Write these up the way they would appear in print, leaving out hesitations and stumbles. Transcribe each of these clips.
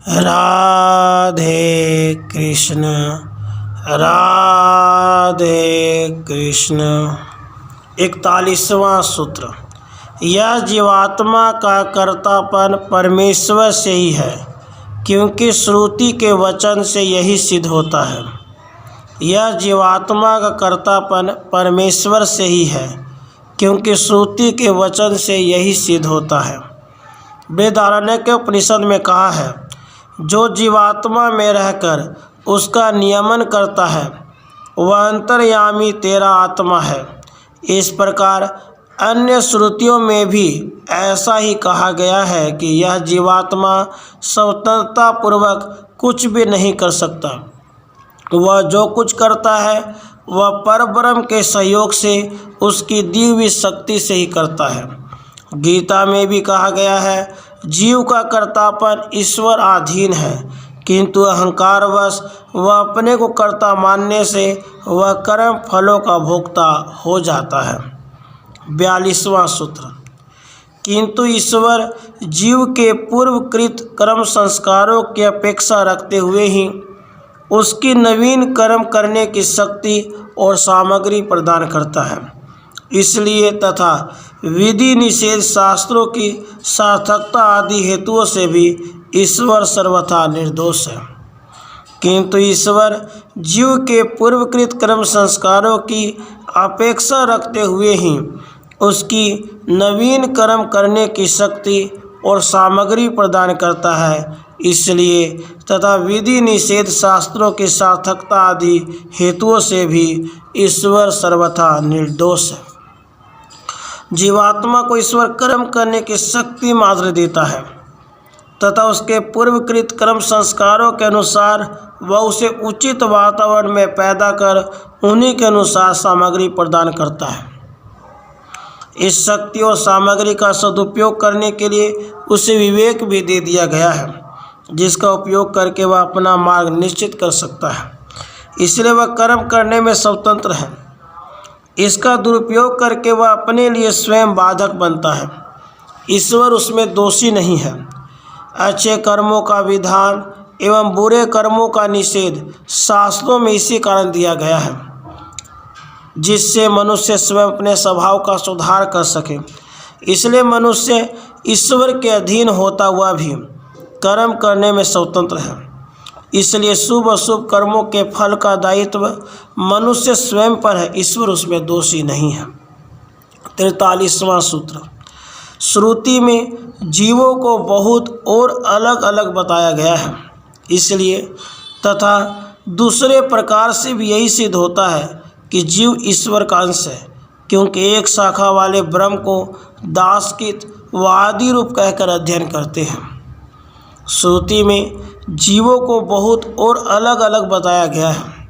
राधे कृष्ण राधे कृष्ण। 41वां सूत्र। यह जीवात्मा का कर्तापन परमेश्वर से ही है, क्योंकि श्रुति के वचन से यही सिद्ध होता है। यह जीवात्मा का कर्तापन परमेश्वर से ही है, क्योंकि श्रुति के वचन से यही सिद्ध होता है। बृहदारण्यक उपनिषद में कहा है, जो जीवात्मा में रहकर उसका नियमन करता है वह अंतर्यामी तेरा आत्मा है। इस प्रकार अन्य श्रुतियों में भी ऐसा ही कहा गया है कि यह जीवात्मा स्वतंत्रता पूर्वक कुछ भी नहीं कर सकता। वह जो कुछ करता है वह परब्रह्म के सहयोग से उसकी दी हुई शक्ति से ही करता है। गीता में भी कहा गया है, जीव का कर्तापन ईश्वर अधीन है, किंतु अहंकारवश वह अपने को कर्ता मानने से वह कर्म फलों का भोक्ता हो जाता है। 42वां सूत्र। किंतु ईश्वर जीव के पूर्वकृत कर्म संस्कारों की अपेक्षा रखते हुए ही उसकी नवीन कर्म करने की शक्ति और सामग्री प्रदान करता है। इसलिए तथा विधि निषेध शास्त्रों की सार्थकता आदि हेतुओं से भी ईश्वर सर्वथा निर्दोष है। किंतु ईश्वर जीव के पूर्वकृत कर्म संस्कारों की अपेक्षा रखते हुए ही उसकी नवीन कर्म करने की शक्ति और सामग्री प्रदान करता है। इसलिए तथा विधि निषेध शास्त्रों की सार्थकता आदि हेतुओं से भी ईश्वर सर्वथा निर्दोष है। जीवात्मा को ईश्वर कर्म करने की शक्ति मात्र देता है तथा उसके पूर्वकृत कर्म संस्कारों के अनुसार वह उसे उचित वातावरण में पैदा कर उन्हीं के अनुसार सामग्री प्रदान करता है। इस शक्ति और सामग्री का सदुपयोग करने के लिए उसे विवेक भी दे दिया गया है, जिसका उपयोग करके वह अपना मार्ग निश्चित कर सकता है। इसलिए वह कर्म करने में स्वतंत्र है। इसका दुरुपयोग करके वह अपने लिए स्वयं बाधक बनता है। ईश्वर उसमें दोषी नहीं है। अच्छे कर्मों का विधान एवं बुरे कर्मों का निषेध शास्त्रों में इसी कारण दिया गया है, जिससे मनुष्य स्वयं अपने स्वभाव का सुधार कर सके। इसलिए मनुष्य ईश्वर के अधीन होता हुआ भी कर्म करने में स्वतंत्र है। इसलिए शुभ अशुभ कर्मों के फल का दायित्व मनुष्य स्वयं पर है, ईश्वर उसमें दोषी नहीं है। 43वां सूत्र। श्रुति में जीवों को बहुत और अलग अलग बताया गया है। इसलिए तथा दूसरे प्रकार से भी यही सिद्ध होता है कि जीव ईश्वर का अंश है, क्योंकि एक शाखा वाले ब्रह्म को दासकित व आदि रूप कहकर अध्ययन करते हैं। श्रुति में जीवों को बहुत और अलग अलग बताया गया है।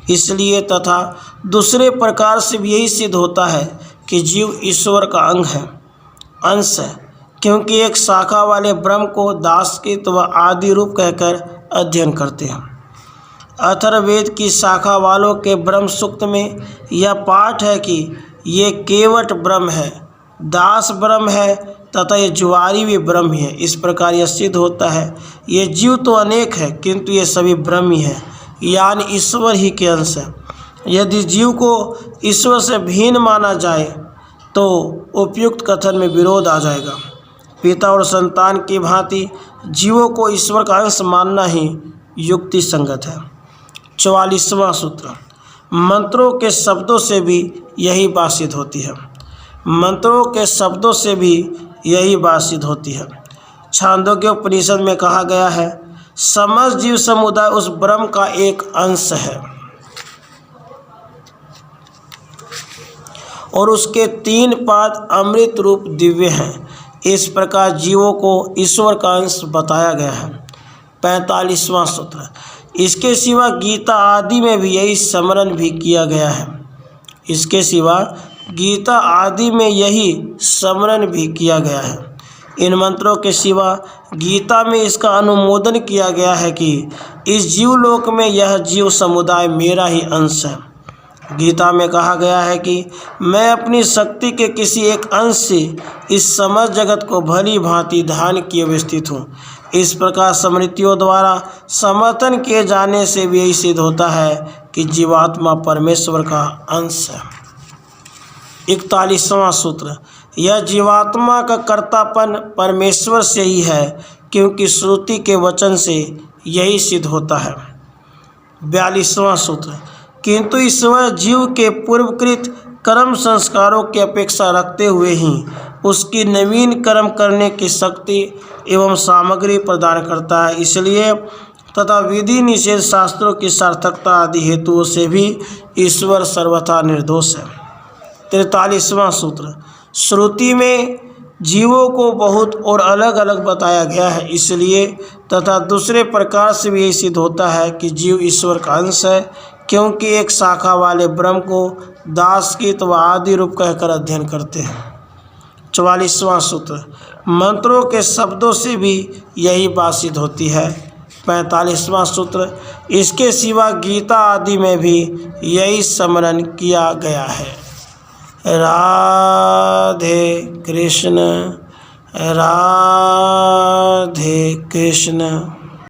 इसलिए तथा दूसरे प्रकार से भी यही सिद्ध होता है कि जीव ईश्वर का अंग है, अंश है, क्योंकि एक शाखा वाले ब्रह्म को दासकित व आदि रूप कहकर अध्ययन करते हैं। अथर्ववेद की शाखा वालों के ब्रह्म सूक्त में यह पाठ है कि ये केवट ब्रह्म है, दास ब्रह्म है तथा ये जुआरी भी ब्रह्म ही है। इस प्रकार यह सिद्ध होता है ये जीव तो अनेक है, किंतु ये सभी ब्रह्म ही है, यानी ईश्वर ही के अंश है। यदि जीव को ईश्वर से भिन्न माना जाए तो उपयुक्त कथन में विरोध आ जाएगा। पिता और संतान की भांति जीवों को ईश्वर का अंश मानना ही युक्ति संगत है। 44वां सूत्र। मंत्रों के शब्दों से भी यही बात सिद्ध होती है। मंत्रों के शब्दों से भी यही बात सिद्ध होती है। छांदोग्य उपनिषद में कहा गया है, समस्त जीव समुदाय उस ब्रह्म का एक अंश है और उसके 3 पाद अमृत रूप दिव्य हैं। इस प्रकार जीवों को ईश्वर का अंश बताया गया है। 45वां सूत्र। इसके सिवा गीता आदि में भी यही स्मरण भी किया गया है। इसके सिवा गीता आदि में यही स्मरण भी किया गया है। इन मंत्रों के सिवा गीता में इसका अनुमोदन किया गया है कि इस जीवलोक में यह जीव समुदाय मेरा ही अंश है। गीता में कहा गया है कि मैं अपनी शक्ति के किसी एक अंश से इस समस्त जगत को भली भांति धारण किए हुए स्थित हूँ। इस प्रकार स्मृतियों द्वारा समर्थन किए जाने से भी यही सिद्ध होता है कि जीवात्मा परमेश्वर का अंश है। 41वां सूत्र, यह जीवात्मा का कर्तापन परमेश्वर से ही है, क्योंकि श्रुति के वचन से यही सिद्ध होता है। 42वां सूत्र, किंतु ईश्वर जीव के पूर्वकृत कर्म संस्कारों की अपेक्षा रखते हुए ही उसकी नवीन कर्म करने की शक्ति एवं सामग्री प्रदान करता है। इसलिए तथा विधि निषेध शास्त्रों की सार्थकता आदि हेतुओं से भी ईश्वर सर्वथा निर्दोष है। 43वां सूत्र, श्रुति में जीवों को बहुत और अलग अलग बताया गया है, इसलिए तथा दूसरे प्रकार से भी यही सिद्ध होता है कि जीव ईश्वर का अंश है, क्योंकि एक शाखा वाले ब्रह्म को दासकीत व आदि रूप कहकर अध्ययन करते हैं। 44वां सूत्र, मंत्रों के शब्दों से भी यही बात सिद्ध होती है। 45वां सूत्र, इसके सिवा गीता आदि में भी यही स्मरण किया गया है। राधे कृष्ण, राधे कृष्ण।